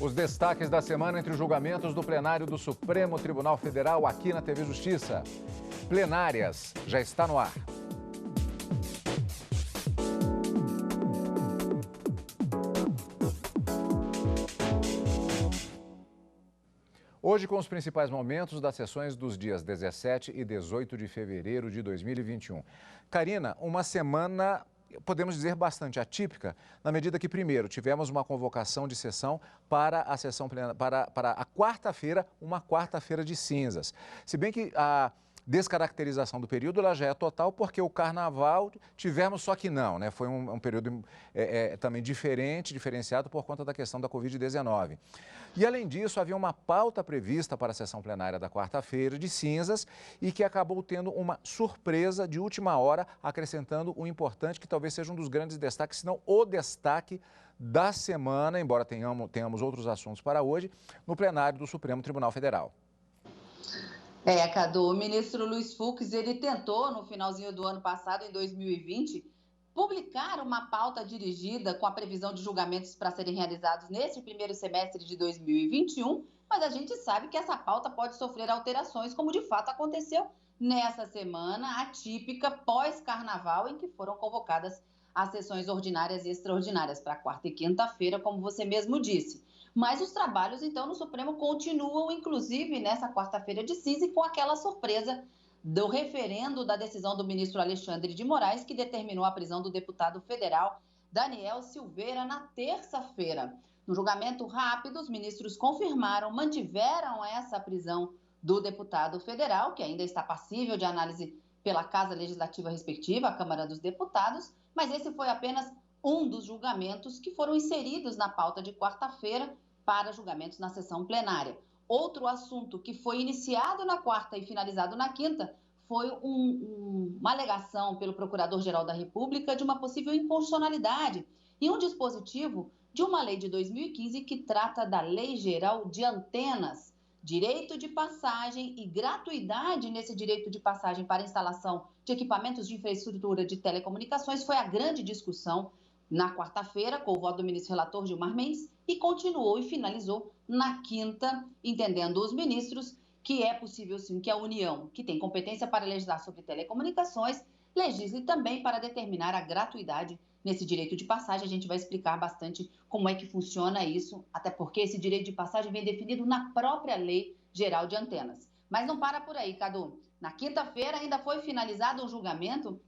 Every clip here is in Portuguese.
Os destaques da semana entre os julgamentos do plenário do Supremo Tribunal Federal aqui na TV Justiça. Plenárias já está no ar. Hoje, com os principais momentos das sessões dos dias 17 e 18 de fevereiro de 2021. Karina, uma semana, podemos dizer, bastante atípica, na medida que, primeiro, tivemos uma convocação de sessão para a sessão para a quarta-feira, uma quarta-feira de cinzas. Se bem que a descaracterização do período ela já é total, porque o carnaval tivemos, só que não, né? Foi um período também diferenciado por conta da questão da Covid-19. E, além disso, havia uma pauta prevista para a sessão plenária da quarta-feira de cinzas e que acabou tendo uma surpresa de última hora, acrescentando um importante que talvez seja um dos grandes destaques, se não o destaque da semana, embora tenhamos outros assuntos para hoje, no plenário do Supremo Tribunal Federal. Cadu, o ministro Luiz Fux, ele tentou, no finalzinho do ano passado, em 2020, publicar uma pauta dirigida com a previsão de julgamentos para serem realizados neste primeiro semestre de 2021, mas a gente sabe que essa pauta pode sofrer alterações, como de fato aconteceu nessa semana atípica pós-carnaval, em que foram convocadas as sessões ordinárias e extraordinárias para quarta e quinta-feira, como você mesmo disse. Mas os trabalhos, então, no Supremo continuam, inclusive, nessa quarta-feira de cinza, e com aquela surpresa do referendo da decisão do ministro Alexandre de Moraes, que determinou a prisão do deputado federal Daniel Silveira na terça-feira. No julgamento rápido, os ministros mantiveram essa prisão do deputado federal, que ainda está passível de análise pela Casa Legislativa respectiva, a Câmara dos Deputados, mas esse foi apenas um dos julgamentos que foram inseridos na pauta de quarta-feira para julgamentos na sessão plenária. Outro assunto que foi iniciado na quarta e finalizado na quinta foi uma alegação pelo Procurador-Geral da República de uma possível inconstitucionalidade em um dispositivo de uma lei de 2015 que trata da Lei Geral de Antenas. Direito de passagem e gratuidade nesse direito de passagem para instalação de equipamentos de infraestrutura de telecomunicações foi a grande discussão na quarta-feira, com o voto do ministro relator Gilmar Mendes, e continuou e finalizou na quinta, entendendo os ministros que é possível sim que a União, que tem competência para legislar sobre telecomunicações, legisle também para determinar a gratuidade nesse direito de passagem. A gente vai explicar bastante como é que funciona isso, até porque esse direito de passagem vem definido na própria Lei Geral de Antenas. Mas não para por aí, Cadu. Na quinta-feira ainda foi finalizado um julgamento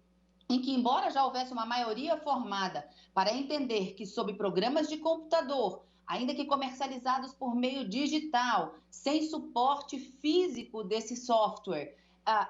em que, embora já houvesse uma maioria formada para entender que, sob programas de computador, ainda que comercializados por meio digital, sem suporte físico desse software,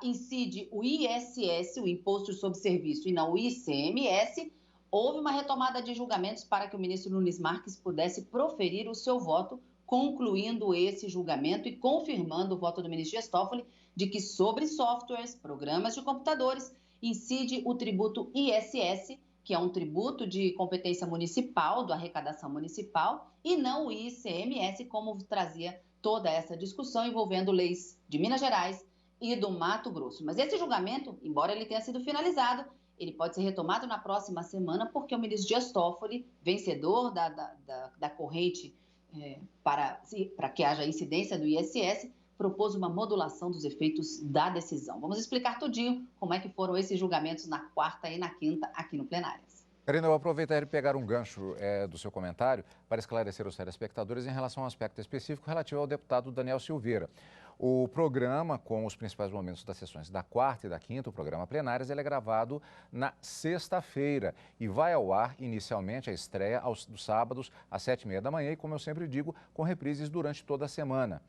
incide o ISS, o Imposto sobre Serviço, e não o ICMS, houve uma retomada de julgamentos para que o ministro Nunes Marques pudesse proferir o seu voto, concluindo esse julgamento e confirmando o voto do ministro Dias Toffoli de que, sobre softwares, programas de computadores, incide o tributo ISS, que é um tributo de competência municipal, da arrecadação municipal, e não o ICMS, como trazia toda essa discussão envolvendo leis de Minas Gerais e do Mato Grosso. Mas esse julgamento, embora ele tenha sido finalizado, ele pode ser retomado na próxima semana, porque o ministro Dias Toffoli, vencedor da corrente para que haja incidência do ISS, propôs uma modulação dos efeitos da decisão. Vamos explicar tudinho como é que foram esses julgamentos na quarta e na quinta aqui no Plenárias. Karina, eu aproveitar e pegar um gancho do seu comentário para esclarecer os telespectadores em relação a um aspecto específico relativo ao deputado Daniel Silveira. O programa, com os principais momentos das sessões da quarta e da quinta, o programa Plenárias, ele é gravado na sexta-feira e vai ao ar inicialmente a estreia aos sábados às 7h30 da manhã e, como eu sempre digo, com reprises durante toda a semana.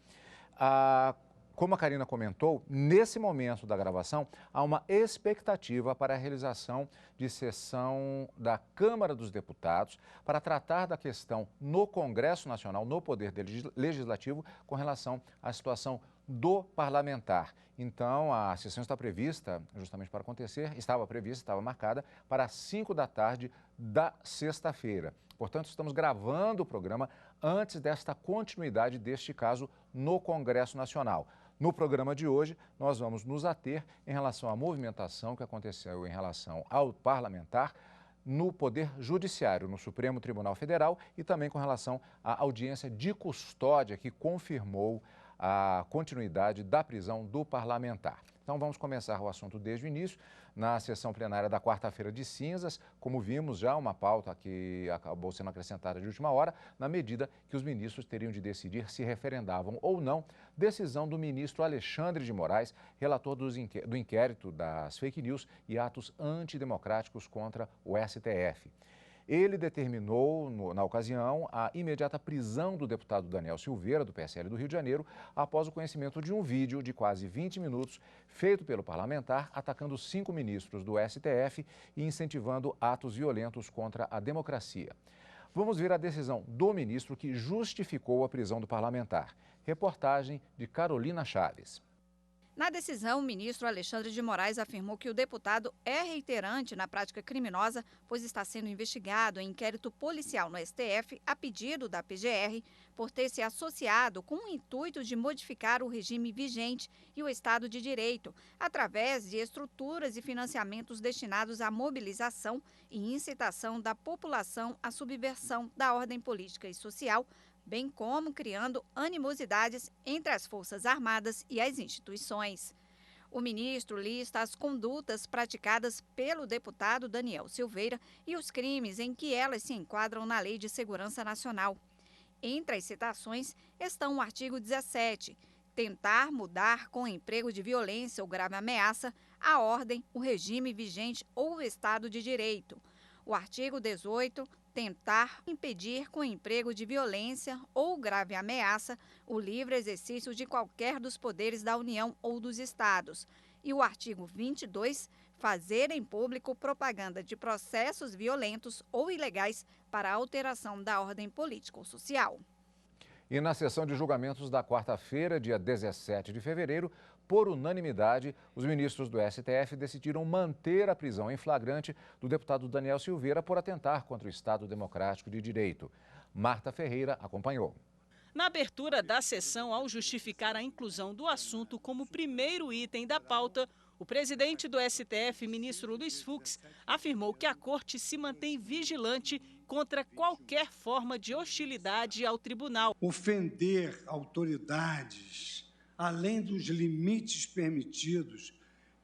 Como a Karina comentou, nesse momento da gravação, há uma expectativa para a realização de sessão da Câmara dos Deputados para tratar da questão no Congresso Nacional, no Poder Legislativo, com relação à situação do parlamentar. Então, a sessão está prevista justamente para acontecer, estava marcada para as 5 da tarde da sexta-feira. Portanto, estamos gravando o programa antes desta continuidade deste caso no Congresso Nacional. No programa de hoje, nós vamos nos ater em relação à movimentação que aconteceu em relação ao parlamentar no Poder Judiciário, no Supremo Tribunal Federal e também com relação à audiência de custódia que confirmou a continuidade da prisão do parlamentar. Então vamos começar o assunto desde o início. Na sessão plenária da quarta-feira de cinzas, como vimos já, uma pauta que acabou sendo acrescentada de última hora, na medida que os ministros teriam de decidir se referendavam ou não decisão do ministro Alexandre de Moraes, relator do inquérito das fake news e atos antidemocráticos contra o STF. Ele determinou, na ocasião, a imediata prisão do deputado Daniel Silveira, do PSL do Rio de Janeiro, após o conhecimento de um vídeo de quase 20 minutos feito pelo parlamentar atacando 5 ministros do STF e incentivando atos violentos contra a democracia. Vamos ver a decisão do ministro que justificou a prisão do parlamentar. Reportagem de Carolina Chaves. Na decisão, o ministro Alexandre de Moraes afirmou que o deputado é reiterante na prática criminosa, pois está sendo investigado em inquérito policial no STF, a pedido da PGR, por ter se associado com o intuito de modificar o regime vigente e o Estado de Direito, através de estruturas e financiamentos destinados à mobilização e incitação da população à subversão da ordem política e social, bem como criando animosidades entre as Forças Armadas e as instituições. O ministro lista as condutas praticadas pelo deputado Daniel Silveira e os crimes em que elas se enquadram na Lei de Segurança Nacional. Entre as citações estão o artigo 17, tentar mudar com emprego de violência ou grave ameaça a ordem, o regime vigente ou o Estado de Direito. O artigo 18, tentar impedir com emprego de violência ou grave ameaça o livre exercício de qualquer dos poderes da União ou dos Estados. E o artigo 22, fazer em público propaganda de processos violentos ou ilegais para alteração da ordem política ou social. E na sessão de julgamentos da quarta-feira, dia 17 de fevereiro, por unanimidade, os ministros do STF decidiram manter a prisão em flagrante do deputado Daniel Silveira por atentar contra o Estado Democrático de Direito. Marta Ferreira acompanhou. Na abertura da sessão, ao justificar a inclusão do assunto como primeiro item da pauta, o presidente do STF, ministro Luiz Fux, afirmou que a corte se mantém vigilante contra qualquer forma de hostilidade ao tribunal. Ofender autoridades, além dos limites permitidos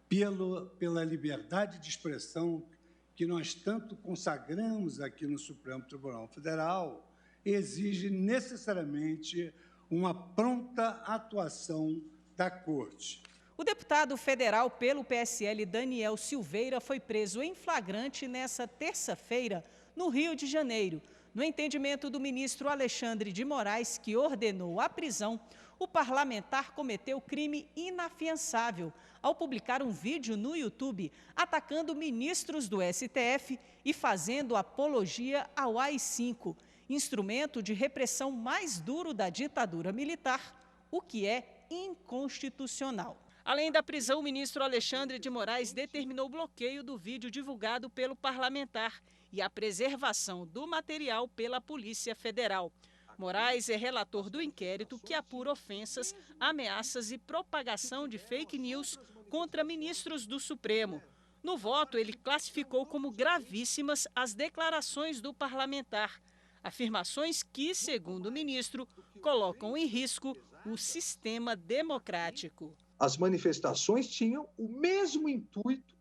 pela liberdade de expressão que nós tanto consagramos aqui no Supremo Tribunal Federal, exige necessariamente uma pronta atuação da Corte. O deputado federal pelo PSL, Daniel Silveira, foi preso em flagrante nesta terça-feira, no Rio de Janeiro. No entendimento do ministro Alexandre de Moraes, que ordenou a prisão, o parlamentar cometeu crime inafiançável ao publicar um vídeo no YouTube atacando ministros do STF e fazendo apologia ao AI-5, instrumento de repressão mais duro da ditadura militar, o que é inconstitucional. Além da prisão, o ministro Alexandre de Moraes determinou o bloqueio do vídeo divulgado pelo parlamentar e a preservação do material pela Polícia Federal. Moraes é relator do inquérito que apura ofensas, ameaças e propagação de fake news contra ministros do Supremo. No voto, ele classificou como gravíssimas as declarações do parlamentar, afirmações que, segundo o ministro, colocam em risco o sistema democrático. As manifestações tinham o mesmo intuito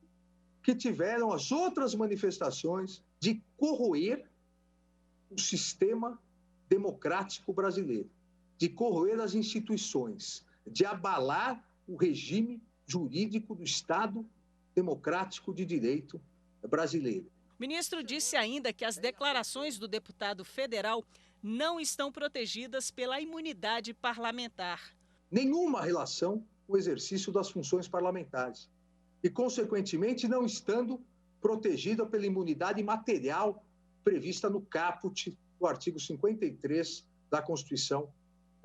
que tiveram as outras manifestações de corroer o sistema democrático brasileiro, de corroer as instituições, de abalar o regime jurídico do Estado democrático de direito brasileiro. O ministro disse ainda que as declarações do deputado federal não estão protegidas pela imunidade parlamentar. Nenhuma relação com o exercício das funções parlamentares e, consequentemente, não estando protegida pela imunidade material prevista no caput do artigo 53 da Constituição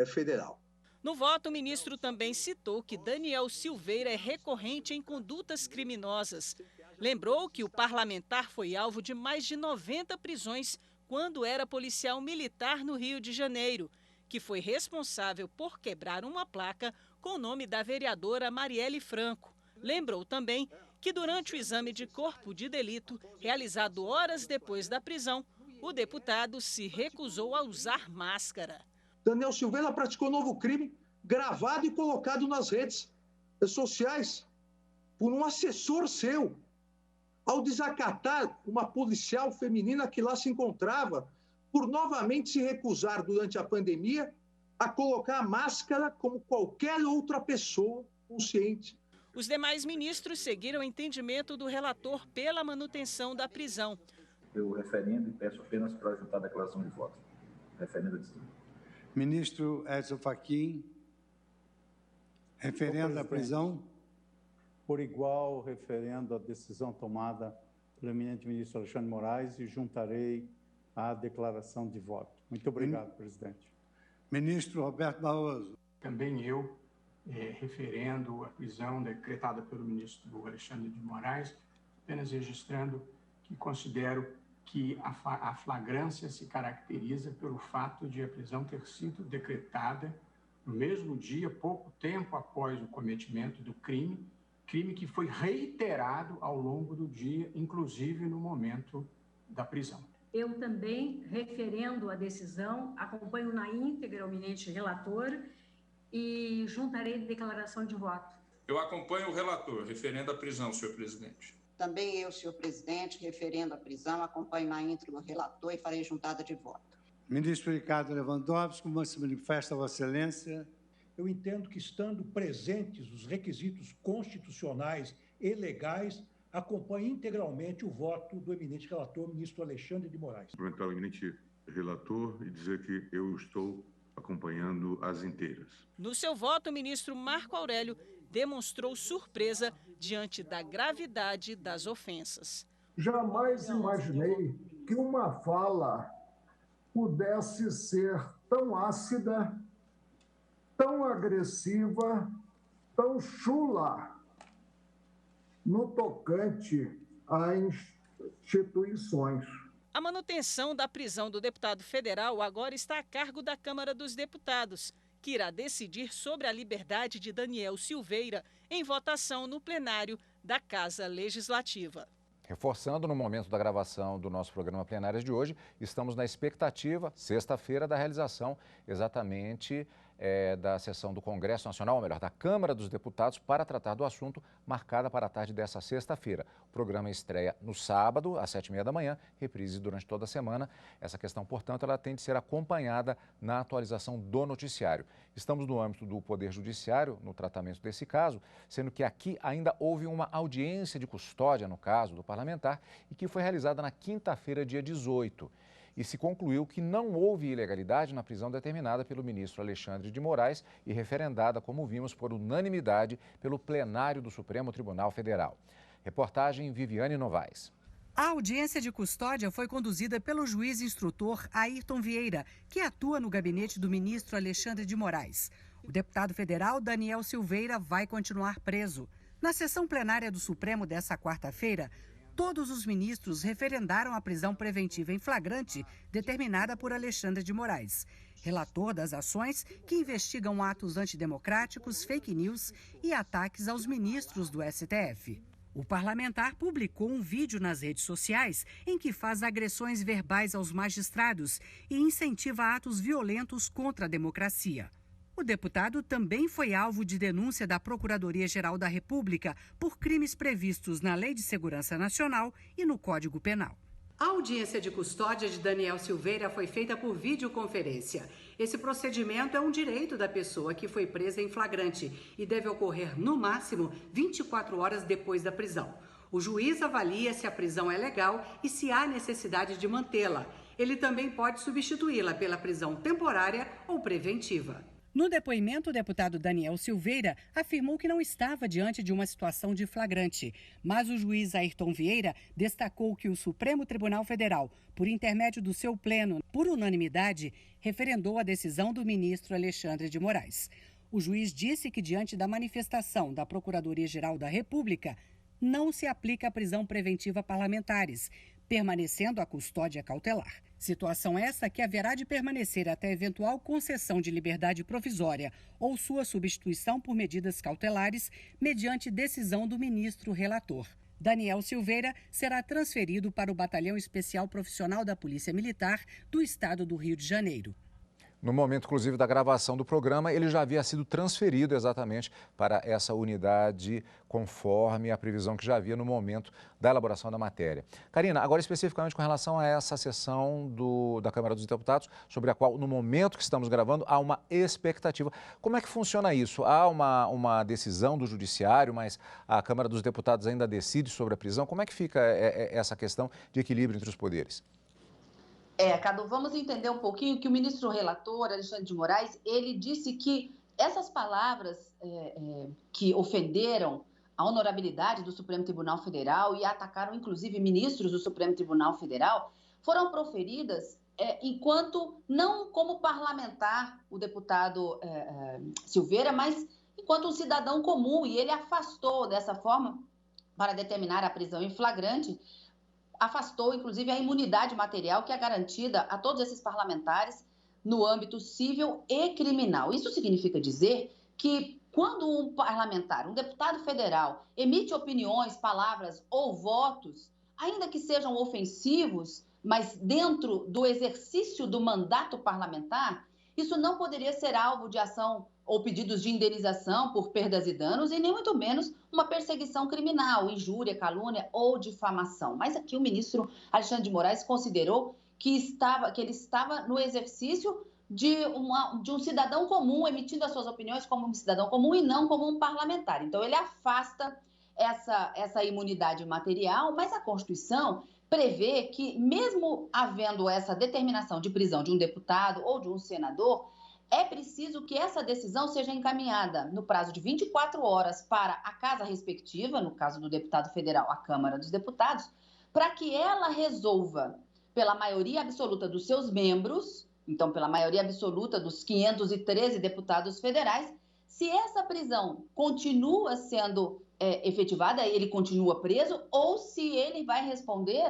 Federal. No voto, o ministro também citou que Daniel Silveira é recorrente em condutas criminosas. Lembrou que o parlamentar foi alvo de mais de 90 prisões quando era policial militar no Rio de Janeiro, que foi responsável por quebrar uma placa com o nome da vereadora Marielle Franco. Lembrou também que durante o exame de corpo de delito, realizado horas depois da prisão, o deputado se recusou a usar máscara. Daniel Silveira praticou novo crime, gravado e colocado nas redes sociais por um assessor seu, ao desacatar uma policial feminina que lá se encontrava, por novamente se recusar durante a pandemia a colocar a máscara como qualquer outra pessoa consciente. Os demais ministros seguiram o entendimento do relator pela manutenção da prisão. Eu referendo e peço apenas para ajuntar a declaração de voto. Referendo a decisão. Ministro Edson Fachin, referendo à prisão. Por igual, referendo a decisão tomada pelo eminente ministro Alexandre de Moraes e juntarei à declaração de voto. Muito obrigado, presidente. Ministro Roberto Barroso. Também eu, referendo a prisão decretada pelo ministro Alexandre de Moraes, apenas registrando que considero que a flagrância se caracteriza pelo fato de a prisão ter sido decretada no mesmo dia, pouco tempo após o cometimento do crime que foi reiterado ao longo do dia, inclusive no momento da prisão. Eu também, referendo a decisão, acompanho na íntegra o eminente relator e juntarei declaração de voto. Eu acompanho o relator, referendo a prisão, senhor presidente. Também eu, senhor presidente, referendo a prisão, acompanho na íntegra o relator e farei juntada de voto. Ministro Ricardo Lewandowski, como se manifesta Vossa Excelência? Eu entendo que, estando presentes os requisitos constitucionais e legais, acompanho integralmente o voto do eminente relator, ministro Alexandre de Moraes. Cumprimentar o eminente relator e dizer que eu estou acompanhando as inteiras. No seu voto, o ministro Marco Aurélio demonstrou surpresa diante da gravidade das ofensas. Jamais imaginei que uma fala pudesse ser tão ácida, tão agressiva, tão chula no tocante a instituições. A manutenção da prisão do deputado federal agora está a cargo da Câmara dos Deputados, que irá decidir sobre a liberdade de Daniel Silveira em votação no plenário da Casa Legislativa. Reforçando, no momento da gravação do nosso programa plenário de hoje, estamos na expectativa, sexta-feira, da realização exatamente da sessão do Congresso Nacional, ou melhor, da Câmara dos Deputados, para tratar do assunto, marcada para a tarde dessa sexta-feira. O programa estreia no sábado, às 7h30 da manhã, reprise durante toda a semana. Essa questão, portanto, ela tem de ser acompanhada na atualização do noticiário. Estamos no âmbito do Poder Judiciário, no tratamento desse caso, sendo que aqui ainda houve uma audiência de custódia, no caso do parlamentar, e que foi realizada na quinta-feira, dia 18. E se concluiu que não houve ilegalidade na prisão determinada pelo ministro Alexandre de Moraes e referendada, como vimos, por unanimidade pelo plenário do Supremo Tribunal Federal. Reportagem Viviane Novaes. A audiência de custódia foi conduzida pelo juiz instrutor Ayrton Vieira, que atua no gabinete do ministro Alexandre de Moraes. O deputado federal Daniel Silveira vai continuar preso. Na sessão plenária do Supremo dessa quarta-feira, todos os ministros referendaram a prisão preventiva em flagrante determinada por Alexandre de Moraes, relator das ações que investigam atos antidemocráticos, fake news e ataques aos ministros do STF. O parlamentar publicou um vídeo nas redes sociais em que faz agressões verbais aos magistrados e incentiva atos violentos contra a democracia. O deputado também foi alvo de denúncia da Procuradoria-Geral da República por crimes previstos na Lei de Segurança Nacional e no Código Penal. A audiência de custódia de Daniel Silveira foi feita por videoconferência. Esse procedimento é um direito da pessoa que foi presa em flagrante e deve ocorrer, no máximo, 24 horas depois da prisão. O juiz avalia se a prisão é legal e se há necessidade de mantê-la. Ele também pode substituí-la pela prisão temporária ou preventiva. No depoimento, o deputado Daniel Silveira afirmou que não estava diante de uma situação de flagrante, mas o juiz Ayrton Vieira destacou que o Supremo Tribunal Federal, por intermédio do seu pleno, por unanimidade, referendou a decisão do ministro Alexandre de Moraes. O juiz disse que, diante da manifestação da Procuradoria-Geral da República, não se aplica a prisão preventiva a parlamentares, permanecendo a custódia cautelar. Situação essa que haverá de permanecer até eventual concessão de liberdade provisória ou sua substituição por medidas cautelares, mediante decisão do ministro relator. Daniel Silveira será transferido para o Batalhão Especial Profissional da Polícia Militar do Estado do Rio de Janeiro. No momento, inclusive, da gravação do programa, ele já havia sido transferido exatamente para essa unidade, conforme a previsão que já havia no momento da elaboração da matéria. Karina, agora especificamente com relação a essa sessão da Câmara dos Deputados, sobre a qual, no momento que estamos gravando, há uma expectativa. Como é que funciona isso? Há uma decisão do Judiciário, mas a Câmara dos Deputados ainda decide sobre a prisão? Como é que fica essa questão de equilíbrio entre os poderes? Cadu, vamos entender um pouquinho que o ministro relator, Alexandre de Moraes, ele disse que essas palavras que ofenderam a honorabilidade do Supremo Tribunal Federal e atacaram, inclusive, ministros do Supremo Tribunal Federal, foram proferidas enquanto, não como parlamentar, o deputado Silveira, mas enquanto um cidadão comum, e ele afastou dessa forma, para determinar a prisão em flagrante, afastou, inclusive, a imunidade material que é garantida a todos esses parlamentares no âmbito civil e criminal. Isso significa dizer que quando um parlamentar, um deputado federal, emite opiniões, palavras ou votos, ainda que sejam ofensivos, mas dentro do exercício do mandato parlamentar, isso não poderia ser alvo de ação ou pedidos de indenização por perdas e danos, e nem muito menos uma perseguição criminal, injúria, calúnia ou difamação. Mas aqui o ministro Alexandre de Moraes considerou que ele estava no exercício de um cidadão comum, emitindo as suas opiniões como um cidadão comum e não como um parlamentar. Então, ele afasta essa imunidade material, mas a Constituição prevê que, mesmo havendo essa determinação de prisão de um deputado ou de um senador, é preciso que essa decisão seja encaminhada no prazo de 24 horas para a casa respectiva, no caso do deputado federal, a Câmara dos Deputados, para que ela resolva, pela maioria absoluta dos seus membros, então pela maioria absoluta dos 513 deputados federais, se essa prisão continua sendo efetivada, ele continua preso, ou se ele vai responder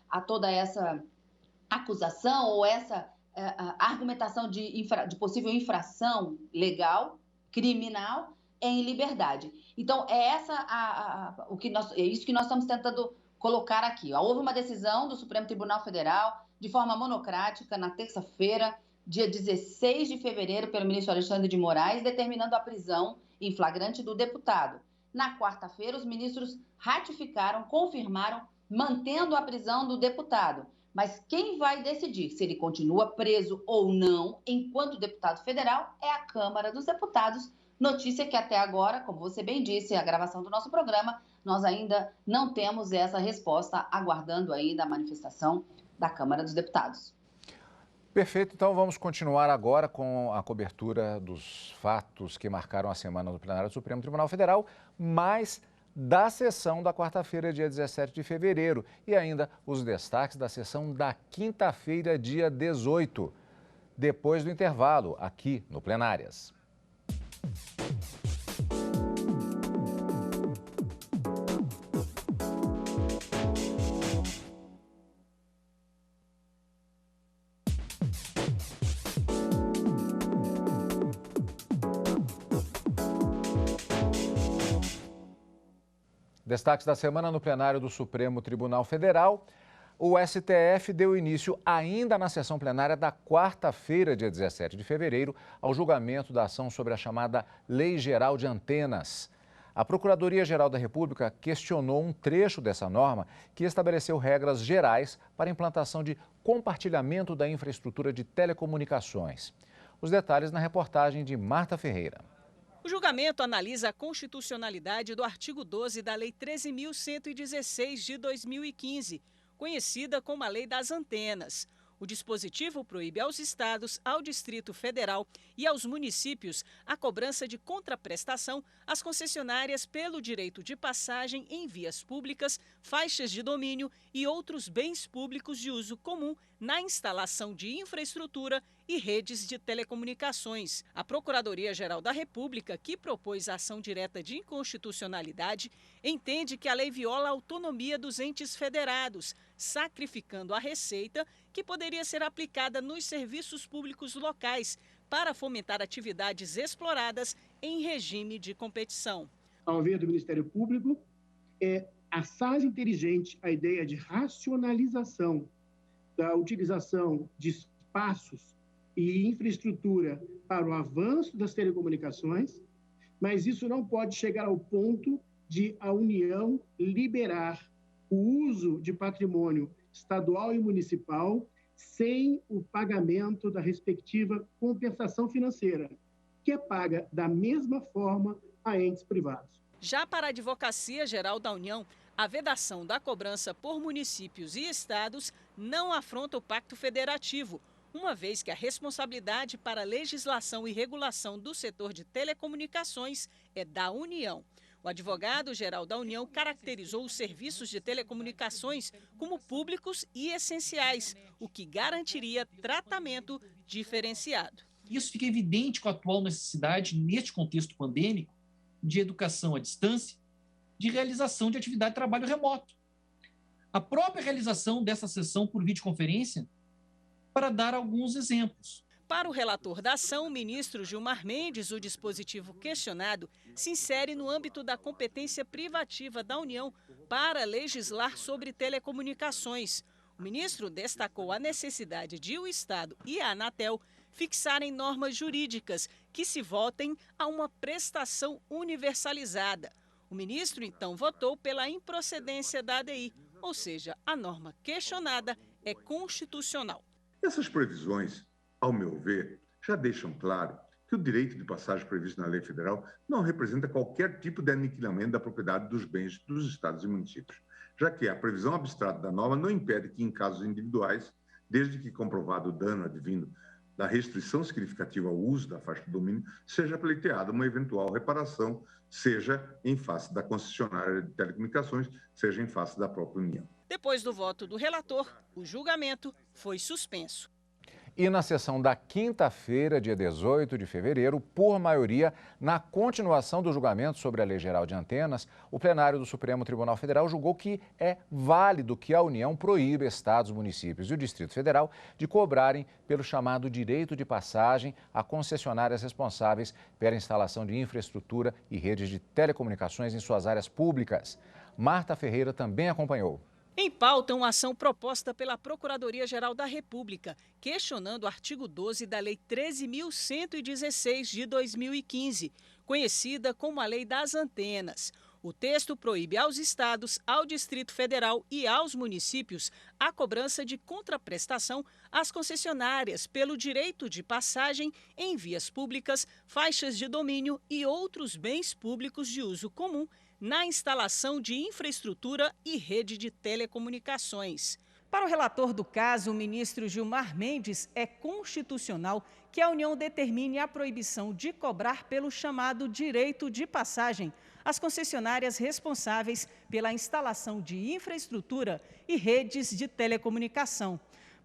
a toda essa acusação ou essa a argumentação de possível infração legal, criminal, em liberdade. Então, é isso que nós estamos tentando colocar aqui. Houve uma decisão do Supremo Tribunal Federal, de forma monocrática, na terça-feira, dia 16 de fevereiro, pelo ministro Alexandre de Moraes, determinando a prisão em flagrante do deputado. Na quarta-feira, os ministros ratificaram, confirmaram, mantendo a prisão do deputado. Mas quem vai decidir se ele continua preso ou não, enquanto deputado federal, é a Câmara dos Deputados. Notícia que até agora, como você bem disse, a gravação do nosso programa, nós ainda não temos essa resposta, aguardando ainda a manifestação da Câmara dos Deputados. Perfeito, então vamos continuar agora com a cobertura dos fatos que marcaram a semana do plenário do Supremo Tribunal Federal, mas da sessão da quarta-feira, dia 17 de fevereiro, e ainda os destaques da sessão da quinta-feira, dia 18, depois do intervalo, aqui no Plenárias. Destaques da semana no plenário do Supremo Tribunal Federal. O STF deu início ainda na sessão plenária da quarta-feira, dia 17 de fevereiro, ao julgamento da ação sobre a chamada Lei Geral de Antenas. A Procuradoria-Geral da República questionou um trecho dessa norma que estabeleceu regras gerais para a implantação de compartilhamento da infraestrutura de telecomunicações. Os detalhes na reportagem de Marta Ferreira. O julgamento analisa a constitucionalidade do artigo 12 da Lei 13.116 de 2015, conhecida como a Lei das Antenas. O dispositivo proíbe aos estados, ao Distrito Federal e aos municípios a cobrança de contraprestação às concessionárias pelo direito de passagem em vias públicas, faixas de domínio e outros bens públicos de uso comum na instalação de infraestrutura e redes de telecomunicações. A Procuradoria-Geral da República, que propôs a ação direta de inconstitucionalidade, entende que a lei viola a autonomia dos entes federados, sacrificando a receita que poderia ser aplicada nos serviços públicos locais para fomentar atividades exploradas em regime de competição. Ao ver do Ministério Público, é assaz inteligente a ideia de racionalização da utilização de espaços e infraestrutura para o avanço das telecomunicações, mas isso não pode chegar ao ponto de a União liberar o uso de patrimônio estadual e municipal sem o pagamento da respectiva compensação financeira, que é paga da mesma forma a entes privados. Já para a Advocacia Geral da União, a vedação da cobrança por municípios e estados não afronta o Pacto Federativo, uma vez que a responsabilidade para a legislação e regulação do setor de telecomunicações é da União. O advogado-geral da União caracterizou os serviços de telecomunicações como públicos e essenciais, o que garantiria tratamento diferenciado. Isso fica evidente com a atual necessidade, neste contexto pandêmico, de educação à distância, de realização de atividade de trabalho remoto. A própria realização dessa sessão por videoconferência, para dar alguns exemplos. Para o relator da ação, o ministro Gilmar Mendes, o dispositivo questionado se insere no âmbito da competência privativa da União para legislar sobre telecomunicações. O ministro destacou a necessidade de o Estado e a Anatel fixarem normas jurídicas que se voltem a uma prestação universalizada. O ministro, então, votou pela improcedência da ADI, ou seja, a norma questionada é constitucional. Essas previsões, ao meu ver, já deixam claro que o direito de passagem previsto na lei federal não representa qualquer tipo de aniquilamento da propriedade dos bens dos estados e municípios, já que a previsão abstrata da norma não impede que, em casos individuais, desde que comprovado o dano advindo da restrição significativa ao uso da faixa de domínio, seja pleiteada uma eventual reparação, seja em face da concessionária de telecomunicações, seja em face da própria União. Depois do voto do relator, o julgamento foi suspenso. E na sessão da quinta-feira, dia 18 de fevereiro, por maioria, na continuação do julgamento sobre a Lei Geral de Antenas, o plenário do Supremo Tribunal Federal julgou que é válido que a União proíba estados, municípios e o Distrito Federal de cobrarem pelo chamado direito de passagem a concessionárias responsáveis pela instalação de infraestrutura e redes de telecomunicações em suas áreas públicas. Marta Ferreira também acompanhou. Em pauta, uma ação proposta pela Procuradoria-Geral da República, questionando o artigo 12 da Lei 13.116 de 2015, conhecida como a Lei das Antenas. O texto proíbe aos estados, ao Distrito Federal e aos municípios a cobrança de contraprestação às concessionárias pelo direito de passagem em vias públicas, faixas de domínio e outros bens públicos de uso comum na instalação de infraestrutura e rede de telecomunicações. Para o relator do caso, o ministro Gilmar Mendes, é constitucional que a União determine a proibição de cobrar pelo chamado direito de passagem às concessionárias responsáveis pela instalação de infraestrutura e redes de telecomunicação.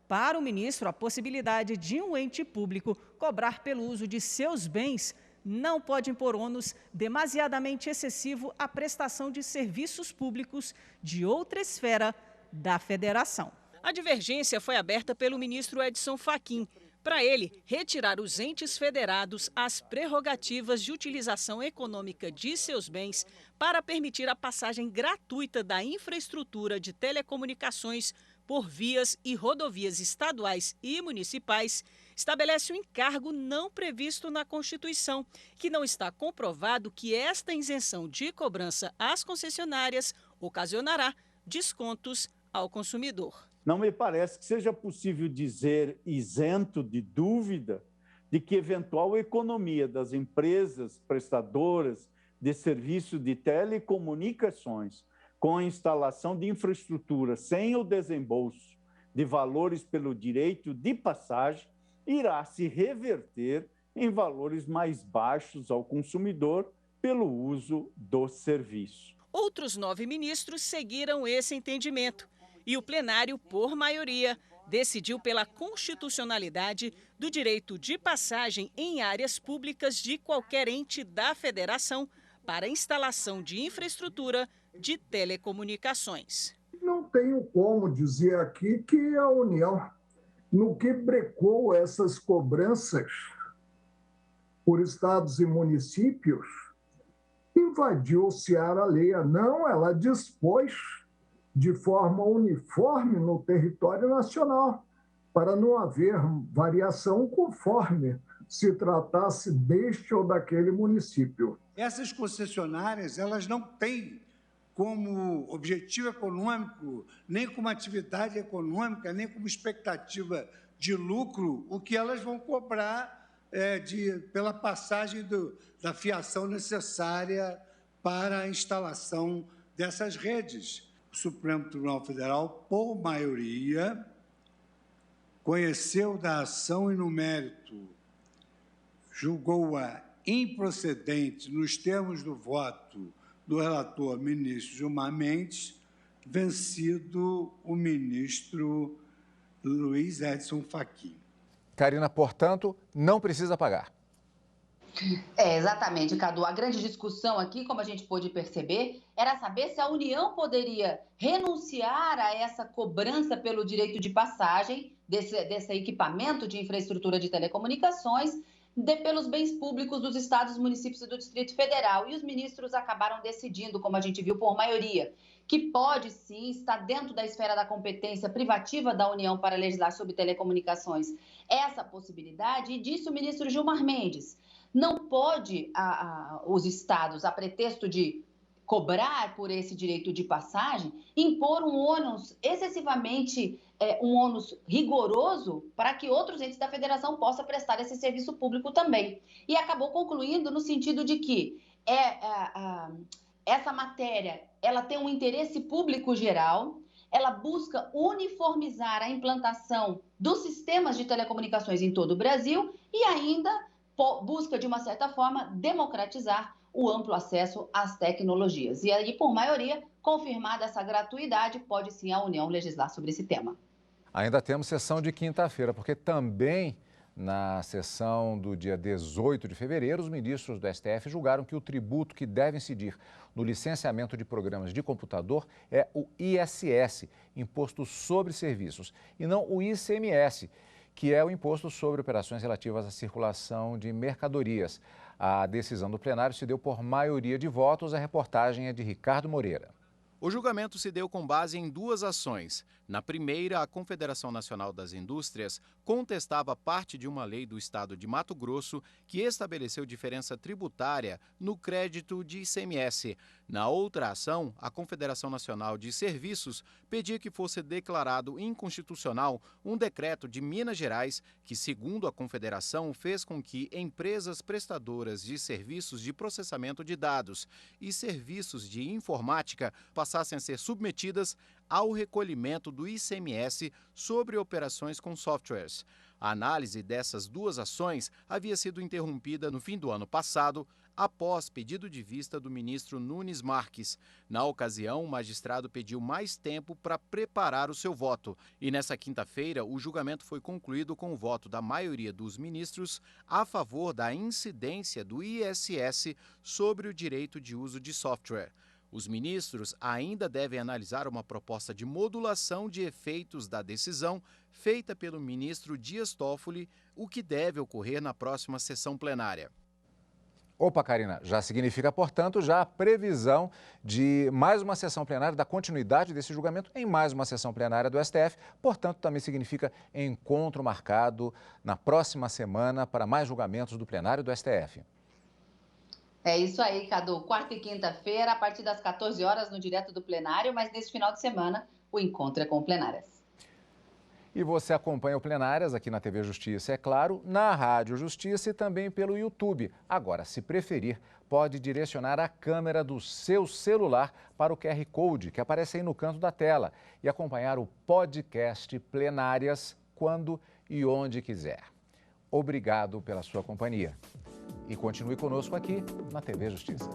Para o ministro, a possibilidade de um ente público cobrar pelo uso de seus bens não pode impor ônus demasiadamente excessivo à prestação de serviços públicos de outra esfera da federação. A divergência foi aberta pelo ministro Edson Fachin. Para ele, retirar os entes federados as prerrogativas de utilização econômica de seus bens para permitir a passagem gratuita da infraestrutura de telecomunicações por vias e rodovias estaduais e municipais estabelece um encargo não previsto na Constituição, que não está comprovado que esta isenção de cobrança às concessionárias ocasionará descontos ao consumidor. Não me parece que seja possível dizer, isento de dúvida, de que eventual economia das empresas prestadoras de serviço de telecomunicações com a instalação de infraestrutura sem o desembolso de valores pelo direito de passagem irá se reverter em valores mais baixos ao consumidor pelo uso do serviço. Outros 9 ministros seguiram esse entendimento e o plenário, por maioria, decidiu pela constitucionalidade do direito de passagem em áreas públicas de qualquer ente da federação para instalação de infraestrutura de telecomunicações. Não tenho como dizer aqui que a União, no que brecou essas cobranças por estados e municípios, invadiu o seara alheia. Não, ela dispôs de forma uniforme no território nacional, para não haver variação conforme se tratasse deste ou daquele município. Essas concessionárias, elas não têm como objetivo econômico, nem como atividade econômica, nem como expectativa de lucro, o que elas vão cobrar pela passagem da fiação necessária para a instalação dessas redes. O Supremo Tribunal Federal, por maioria, conheceu da ação e no mérito julgou-a improcedente nos termos do voto do relator ministro Gilmar Mendes, vencido o ministro Luiz Edson Fachin. Karina, portanto, não precisa pagar. Exatamente, Cadu. A grande discussão aqui, como a gente pôde perceber, era saber se a União poderia renunciar a essa cobrança pelo direito de passagem desse equipamento de infraestrutura de telecomunicações pelos bens públicos dos estados, municípios e do Distrito Federal. E os ministros acabaram decidindo, como a gente viu, por maioria, que pode sim estar dentro da esfera da competência privativa da União para legislar sobre telecomunicações essa possibilidade, e disse o ministro Gilmar Mendes. Não pode os estados, a pretexto de cobrar por esse direito de passagem, impor um ônus excessivamente, um ônus rigoroso para que outros entes da federação possam prestar esse serviço público também. E acabou concluindo no sentido de que essa matéria ela tem um interesse público geral, ela busca uniformizar a implantação dos sistemas de telecomunicações em todo o Brasil e ainda busca, de uma certa forma, democratizar o amplo acesso às tecnologias. E aí, por maioria, confirmada essa gratuidade, pode sim a União legislar sobre esse tema. Ainda temos sessão de quinta-feira, porque também na sessão do dia 18 de fevereiro, os ministros do STF julgaram que o tributo que deve incidir no licenciamento de programas de computador é o ISS, Imposto sobre Serviços, e não o ICMS, que é o Imposto sobre Operações Relativas à Circulação de Mercadorias. A decisão do plenário se deu por maioria de votos. A reportagem é de Ricardo Moreira. O julgamento se deu com base em duas ações. Na primeira, a Confederação Nacional das Indústrias contestava parte de uma lei do estado de Mato Grosso que estabeleceu diferença tributária no crédito de ICMS. Na outra ação, a Confederação Nacional de Serviços pedia que fosse declarado inconstitucional um decreto de Minas Gerais que, segundo a Confederação, fez com que empresas prestadoras de serviços de processamento de dados e serviços de informática passassem a ser submetidas ao recolhimento do ICMS sobre operações com softwares. A análise dessas duas ações havia sido interrompida no fim do ano passado, após pedido de vista do ministro Nunes Marques. Na ocasião, o magistrado pediu mais tempo para preparar o seu voto. E nessa quinta-feira, o julgamento foi concluído com o voto da maioria dos ministros a favor da incidência do ISS sobre o direito de uso de software. Os ministros ainda devem analisar uma proposta de modulação de efeitos da decisão feita pelo ministro Dias Toffoli, o que deve ocorrer na próxima sessão plenária. Opa, Karina, já significa, portanto, já a previsão de mais uma sessão plenária, da continuidade desse julgamento em mais uma sessão plenária do STF. Portanto, também significa encontro marcado na próxima semana para mais julgamentos do plenário do STF. É isso aí, Cadu. Quarta e quinta-feira, a partir das 14 horas, no direto do plenário, mas nesse final de semana, o encontro é com plenárias. E você acompanha o Plenárias aqui na TV Justiça, é claro, na Rádio Justiça e também pelo YouTube. Agora, se preferir, pode direcionar a câmera do seu celular para o QR Code que aparece aí no canto da tela e acompanhar o podcast Plenárias quando e onde quiser. Obrigado pela sua companhia. E continue conosco aqui na TV Justiça.